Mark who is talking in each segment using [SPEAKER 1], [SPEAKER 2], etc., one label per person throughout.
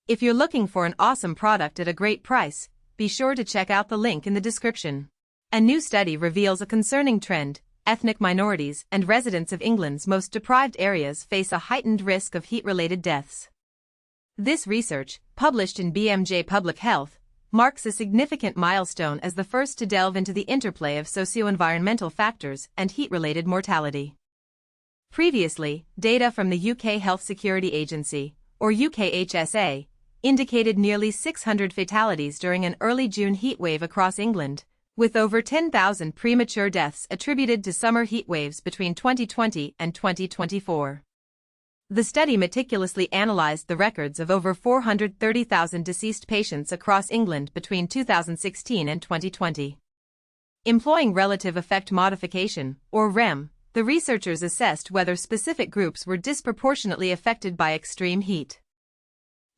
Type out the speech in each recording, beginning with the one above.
[SPEAKER 1] If you're looking for an awesome product at a great price, be sure to check out the link in the description. A new study reveals a concerning trend: ethnic minorities and residents of England's most deprived areas face a heightened risk of heat-related deaths. This research, published in BMJ Public Health, marks a significant milestone as the first to delve into the interplay of socio-environmental factors and heat-related mortality. Previously, data from the UK Health Security Agency, or UKHSA, indicated nearly 600 fatalities during an early June heatwave across England, with over 10,000 premature deaths attributed to summer heatwaves between 2020 and 2024. The study meticulously analysed the records of over 430,000 deceased patients across England between 2016 and 2020. Employing relative effect modification, or REM, the researchers assessed whether specific groups were disproportionately affected by extreme heat.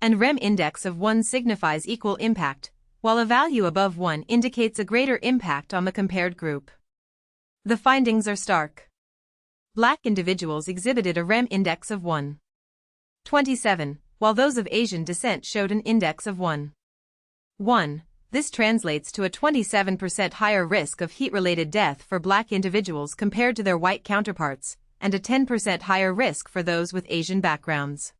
[SPEAKER 1] An REM index of 1 signifies equal impact, while a value above 1 indicates a greater impact on the compared group. The findings are stark. Black individuals exhibited a REM index of 1.27, while those of Asian descent showed an index of 1.1. This translates to a 27% higher risk of heat-related death for Black individuals compared to their white counterparts, and a 10% higher risk for those with Asian backgrounds.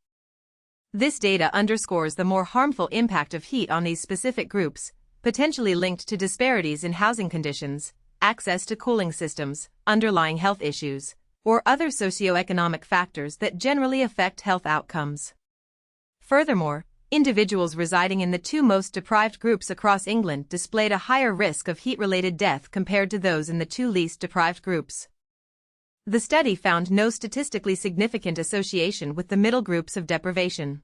[SPEAKER 1] This data underscores the more harmful impact of heat on these specific groups, potentially linked to disparities in housing conditions, access to cooling systems, underlying health issues, or other socioeconomic factors that generally affect health outcomes. Furthermore, individuals residing in the two most deprived groups across England displayed a higher risk of heat-related death compared to those in the two least deprived groups. The study found no statistically significant association with the middle groups of deprivation.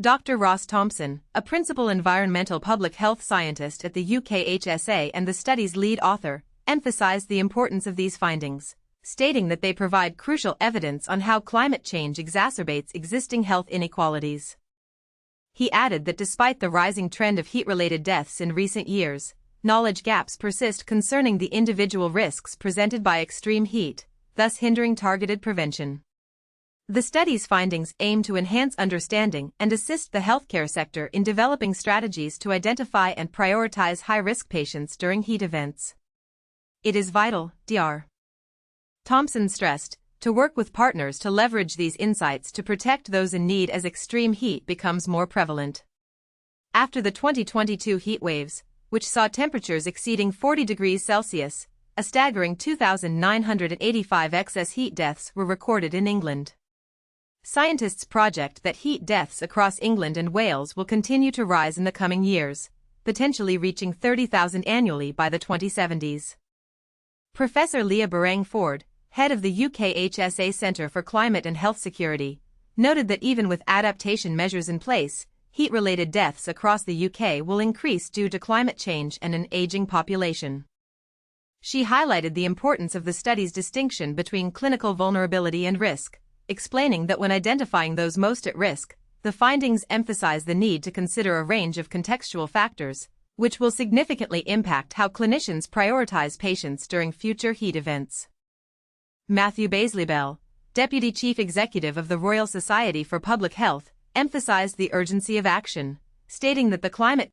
[SPEAKER 1] Dr. Ross Thompson, a principal environmental public health scientist at the UKHSA and the study's lead author, emphasized the importance of these findings, stating that they provide crucial evidence on how climate change exacerbates existing health inequalities. He added that despite the rising trend of heat-related deaths in recent years, knowledge gaps persist concerning the individual risks presented by extreme heat, thus hindering targeted prevention. The study's findings aim to enhance understanding and assist the healthcare sector in developing strategies to identify and prioritize high-risk patients during heat events. It is vital, Dr. Thompson stressed, to work with partners to leverage these insights to protect those in need as extreme heat becomes more prevalent. After the 2022 heatwaves, which saw temperatures exceeding 40 degrees Celsius, a staggering 2,985 excess heat deaths were recorded in England. Scientists project that heat deaths across England and Wales will continue to rise in the coming years, potentially reaching 30,000 annually by the 2070s. Professor Leah Barang-Ford, head of the UKHSA Centre for Climate and Health Security, noted that even with adaptation measures in place, heat-related deaths across the UK will increase due to climate change and an aging population. She highlighted the importance of the study's distinction between clinical vulnerability and risk, explaining that when identifying those most at risk, the findings emphasize the need to consider a range of contextual factors, which will significantly impact how clinicians prioritize patients during future heat events. Matthew Baisley-Bell, Deputy Chief Executive of the Royal Society for Public Health, emphasized the urgency of action, stating that the climate